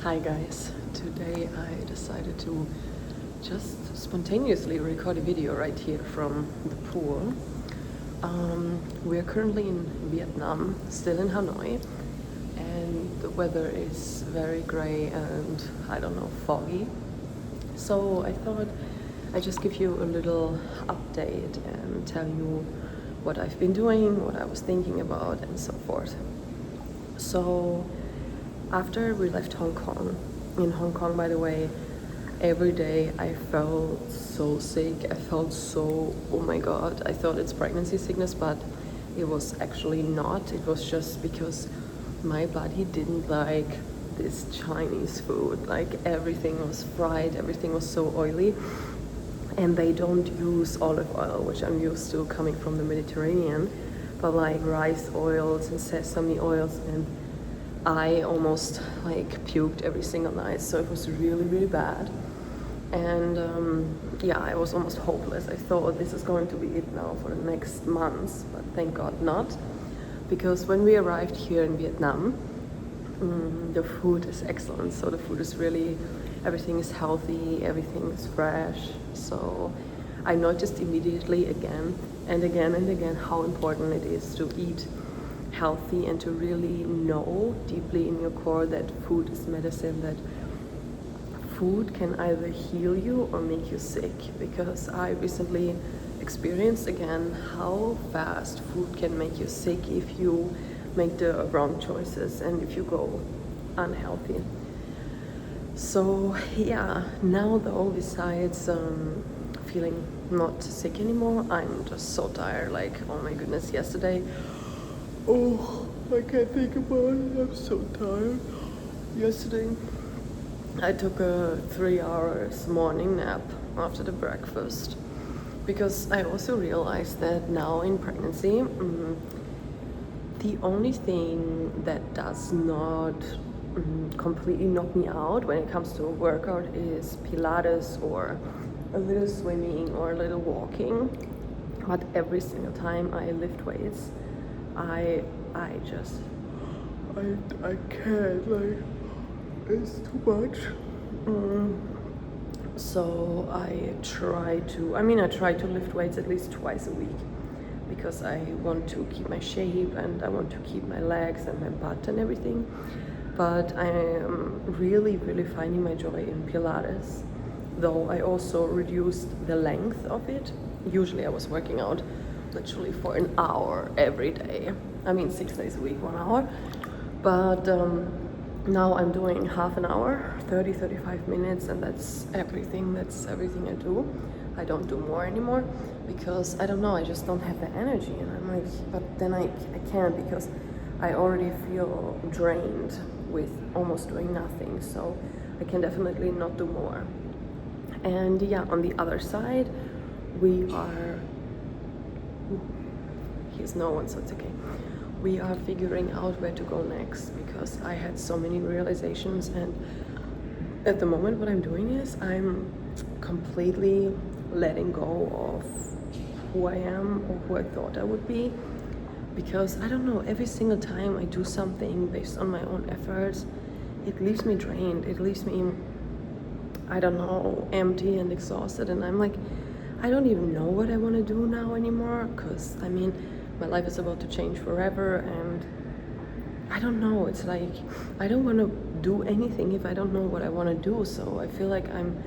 Hi guys, today I decided to just spontaneously record a video right here from the pool. We are currently in Vietnam, still in Hanoi, and the weather is very gray and I don't know, foggy. So I thought I'd just give you a little update and tell you what I've been doing, what I was thinking about, and so forth. So after we left Hong Kong, in Hong Kong, by the way, every day I felt so sick. I felt so, oh my god, I thought it's pregnancy sickness, but it was actually not. It was just because my body didn't like this Chinese food. Like everything was fried, everything was so oily. And they don't use olive oil, which I'm used to coming from the Mediterranean, but like rice oils and sesame oils, and I almost like puked every single night, so it was really, really bad. And yeah, I was almost hopeless. I thought this is going to be it now for the next months, but thank God not. Because when we arrived here in Vietnam, the food is excellent. So the food is really, everything is healthy, everything is fresh. So I noticed immediately again and again and again how important it is to eat healthy and to really know deeply in your core that food is medicine, that food can either heal you or make you sick. Because I recently experienced again how fast food can make you sick if you make the wrong choices and if you go unhealthy. So yeah, now though, besides feeling not sick anymore, I'm just so tired. Like, oh my goodness, yesterday, oh, I can't think about it. I'm so tired. Yesterday, I took a 3 hour morning nap after the breakfast because I also realized that now in pregnancy, the only thing that does not completely knock me out when it comes to a workout is Pilates or a little swimming or a little walking. But every single time I lift weights, I just I can't, like, it's too much. So I try to lift weights at least twice a week because I want to keep my shape and I want to keep my legs and my butt and everything. But I am really, really finding my joy in Pilates, though I also reduced the length of it. Usually I was working out literally for an hour every day. 6 days a week, 1 hour. But now I'm doing half an hour, 35 minutes, and that's everything I do. I don't do more anymore because I don't know, I just don't have the energy. And I'm like, but then I can't because I already feel drained with almost doing nothing. So I can definitely not do more. And yeah, on the other side, here's no one, so it's okay. We are figuring out where to go next because I had so many realizations, and at the moment what I'm doing is I'm completely letting go of who I am or who I thought I would be. Because I don't know, every single time I do something based on my own efforts, it leaves me drained, it leaves me, I don't know, empty and exhausted, and I'm like, I don't even know what I want to do now anymore, because my life is about to change forever, and I don't know, it's like I don't want to do anything if I don't know what I want to do. So I feel like I'm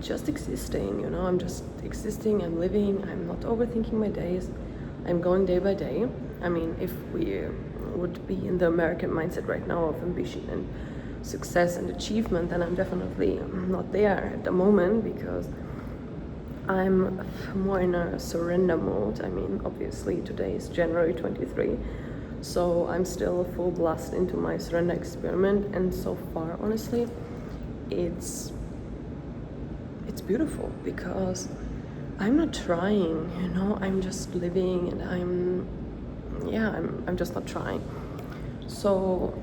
just existing, I'm just existing, I'm living, I'm not overthinking my days, I'm going day by day. If we would be in the American mindset right now of ambition and success and achievement, then I'm definitely not there at the moment because I'm more in a surrender mode. Obviously today is January 23, so I'm still full blast into my surrender experiment, and so far, honestly, it's beautiful because I'm not trying, I'm just living, and I'm just not trying. So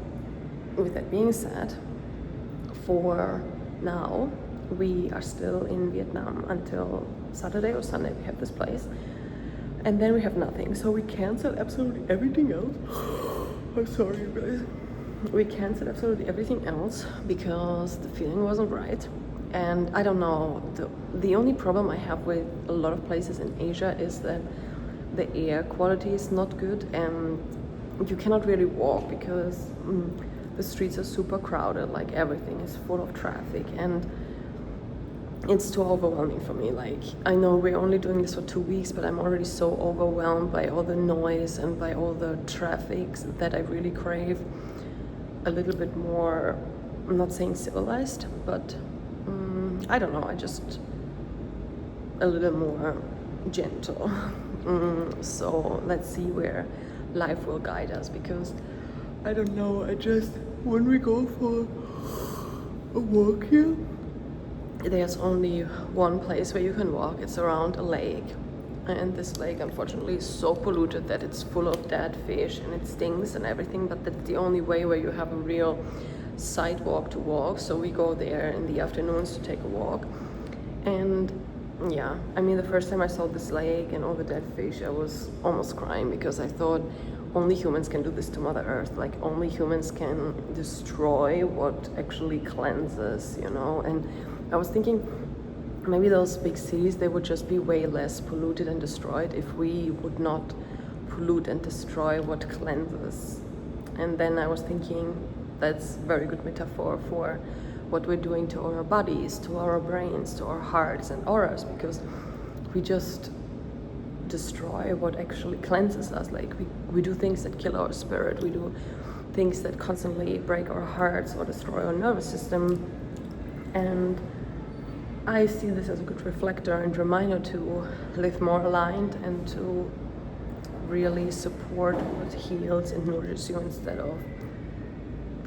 with that being said, for now we are still in Vietnam until Saturday or Sunday. We have this place, and then we have nothing, so we cancel absolutely everything else. I'm sorry, you guys. we canceled absolutely everything else because the feeling wasn't right. And I don't know, the only problem I have with a lot of places in Asia is that the air quality is not good and you cannot really walk because the streets are super crowded, like everything is full of traffic, and it's too overwhelming for me. Like, I know we're only doing this for 2 weeks, but I'm already so overwhelmed by all the noise and by all the traffic that I really crave a little bit more, I'm not saying civilized, but I don't know, I just a little more gentle. So let's see where life will guide us, because I don't know, when we go for a walk here, there's only one place where you can walk. It's around a lake, and this lake unfortunately is so polluted that it's full of dead fish and it stinks and everything, but that's the only way where you have a real sidewalk to walk. So we go there in the afternoons to take a walk. And yeah, I mean, the first time I saw this lake and all the dead fish, I was almost crying, because I thought only humans can do this to Mother Earth. Like, only humans can destroy what actually cleanses, you know. And I was thinking maybe those big cities, they would just be way less polluted and destroyed if we would not pollute and destroy what cleanses. And then I was thinking that's a very good metaphor for what we're doing to our bodies, to our brains, to our hearts and auras, because we just destroy what actually cleanses us. Like, we do things that kill our spirit, we do things that constantly break our hearts or destroy our nervous system. And I see this as a good reflector and reminder to live more aligned and to really support what heals and nourishes you, instead of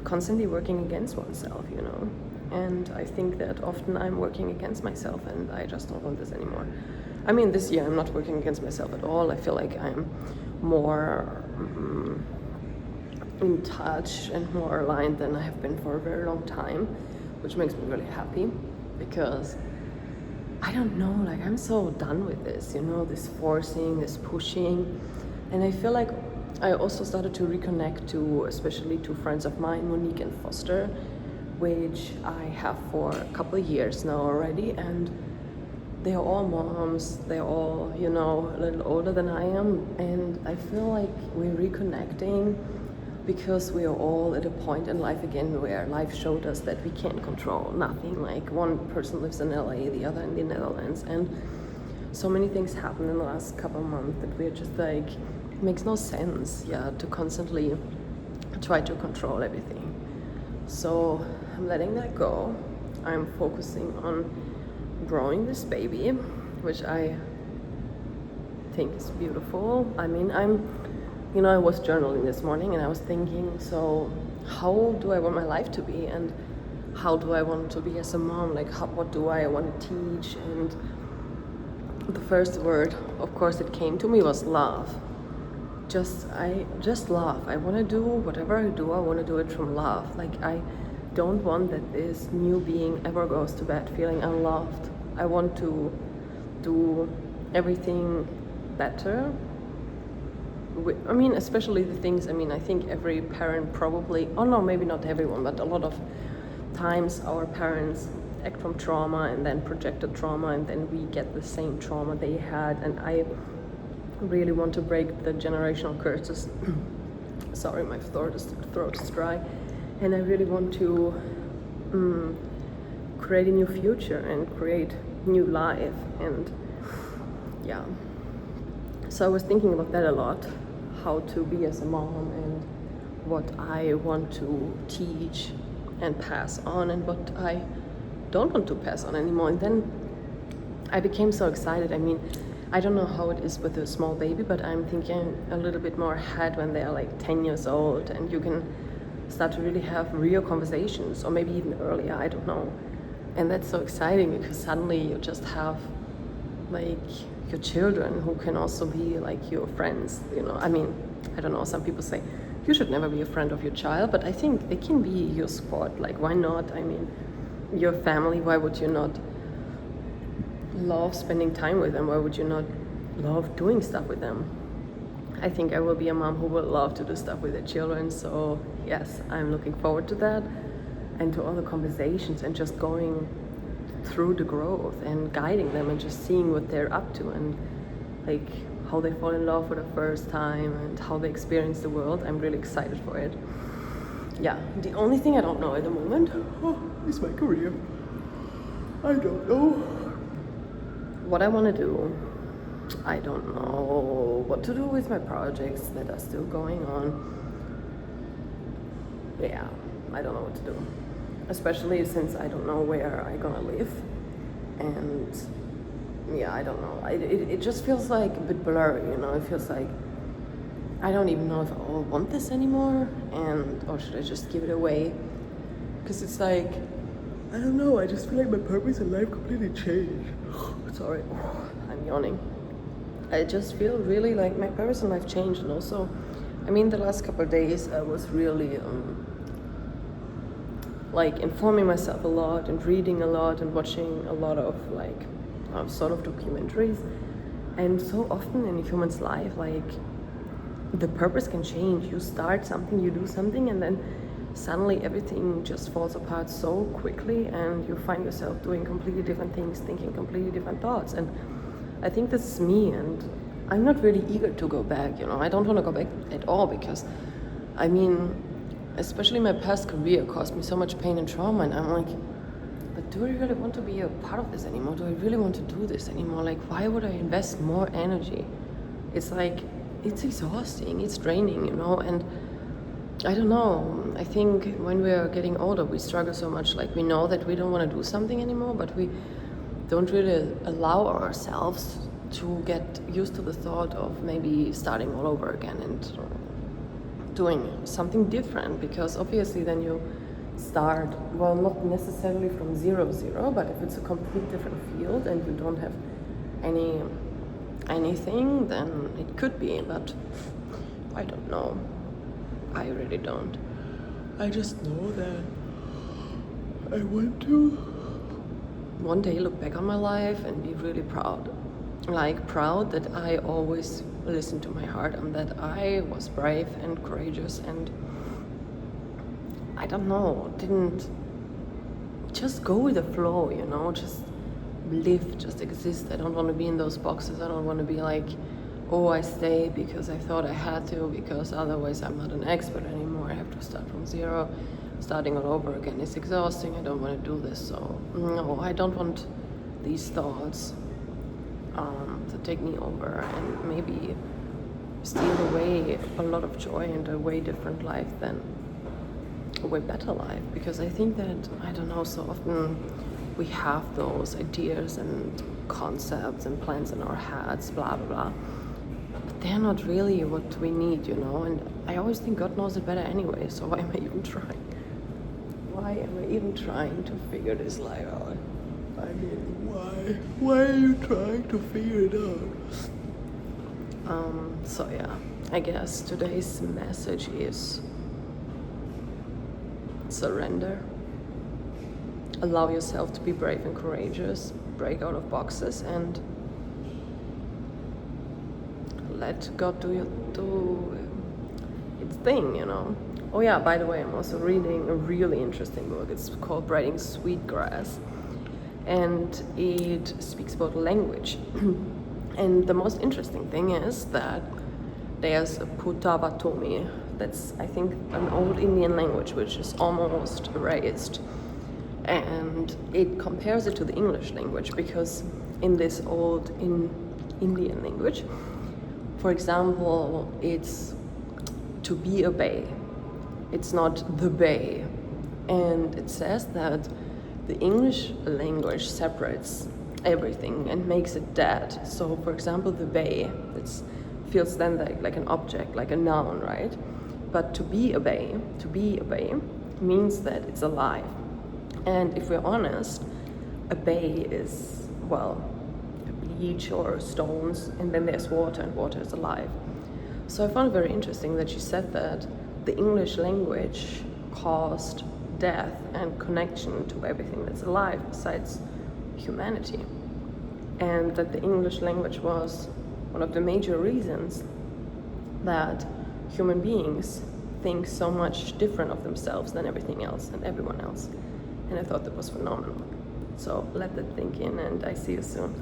constantly working against oneself, you know. And I think that often I'm working against myself, and I just don't want this anymore. I mean, this year I'm not working against myself at all. I feel like I'm more in touch and more aligned than I have been for a very long time, which makes me really happy, because I don't know, like, I'm so done with this, you know, this forcing, this pushing. And I feel like I also started to reconnect to, especially two friends of mine, Monique and Foster, which I have for a couple of years now already, and they're all moms, they're all, you know, a little older than I am, and I feel like we're reconnecting because we are all at a point in life again where life showed us that we can't control nothing. Like, one person lives in LA, the other in the Netherlands, and so many things happened in the last couple of months that we're just like, it makes no sense, to constantly try to control everything. So I'm letting that go. I'm focusing on growing this baby, which I think is beautiful. I mean, I was journaling this morning and I was thinking, so how do I want my life to be, and how do I want to be as a mom? Like, what do I want to teach? And the first word, of course, that came to me was love. Just love. I want to do whatever I do, I want to do it from love. Like, I don't want that this new being ever goes to bed feeling unloved. I want to do everything better. I mean, especially the things, I think every parent probably, oh no, maybe not everyone, but a lot of times our parents act from trauma and then projected trauma, and then we get the same trauma they had. And I really want to break the generational curses. Sorry, my throat is dry. And I really want to create a new future and create new life. And yeah, so I was thinking about that a lot, how to be as a mom and what I want to teach and pass on and what I don't want to pass on anymore. And then I became so excited. I mean, I don't know how it is with a small baby, but I'm thinking a little bit more ahead when they're like 10 years old and you can start to really have real conversations, or maybe even earlier, I don't know. And that's so exciting because suddenly you just have like your children who can also be like your friends, you know. I mean, I don't know, some people say you should never be a friend of your child, but I think they can be your squad. Like, why not? I mean, your family, why would you not love spending time with them? Why would you not love doing stuff with them? I think I will be a mom who will love to do stuff with the children. So yes, I'm looking forward to that and to all the conversations and just going through the growth and guiding them and just seeing what they're up to and like how they fall in love for the first time and how they experience the world. I'm really excited for it. Yeah, the only thing I don't know at the moment is my career. I don't know what I want to do. I don't know what to do with my projects that are still going on. Yeah, I don't know what to do. Especially since I don't know where I'm gonna live. And yeah, I don't know. It just feels like a bit blurry, you know? It feels like I don't even know if I want this anymore, or should I just give it away? Because it's like, I don't know, I just feel like my purpose in life completely changed. Sorry, I'm yawning. I just feel really like my purpose in life changed, and also, I mean, the last couple of days I was really like informing myself a lot and reading a lot and watching a lot of like sort of documentaries. And so often in a human's life, like the purpose can change. You start something, you do something, and then suddenly everything just falls apart so quickly, and you find yourself doing completely different things, thinking completely different thoughts. And I think this is me, and I'm not really eager to go back, you know. I don't want to go back at all, because I mean, especially my past career caused me so much pain and trauma, and I'm like, but do I really want to be a part of this anymore? Do I really want to do this anymore? Like, why would I invest more energy? It's like, it's exhausting, it's draining, you know. And I don't know, I think when we're getting older, we struggle so much. Like, we know that we don't want to do something anymore, but we don't really allow ourselves to get used to the thought of maybe starting all over again and doing something different, because obviously then you start, well, not necessarily from 0, but if it's a complete different field and you don't have anything, then it could be, but I don't know. I really don't. I just know that I want to one day look back on my life and be really proud. Like, proud that I always listened to my heart and that I was brave and courageous and I don't know, didn't just go with the flow, you know, just live, just exist. I don't want to be in those boxes. I don't want to be like, oh, I stayed because I thought I had to, because otherwise I'm not an expert anymore. I have to start from 0. Starting all over again is exhausting. I don't want to do this. So no, I don't want these thoughts to take me over and maybe steal away a lot of joy and a way different life than a way better life. Because I think that, I don't know, so often we have those ideas and concepts and plans in our heads, blah blah blah, but they're not really what we need, you know. And I always think God knows it better anyway, so why am I even trying? Why am I even trying to figure this life out? I mean, why are you trying to figure it out? So yeah, I guess today's message is surrender. Allow yourself to be brave and courageous, break out of boxes, and let God do its thing, you know. Oh yeah, by the way, I'm also reading a really interesting book. It's called Braiding Sweetgrass, and it speaks about language. And the most interesting thing is that there's a Potawatomi, that's, I think, an old Indian language which is almost erased. And it compares it to the English language, because in this old Indian language, for example, it's to be a bay. It's not the bay. And it says that the English language separates everything and makes it dead. So, for example, the bay, it feels then like an object, like a noun, right? But to be a bay means that it's alive. And if we're honest, a bay is, well, a beach or stones, and then there's water, and water is alive. So I found it very interesting that she said that the English language caused death and connection to everything that's alive besides humanity. And that the English language was one of the major reasons that human beings think so much different of themselves than everything else and everyone else. And I thought that was phenomenal. So let that think in, and I see you soon.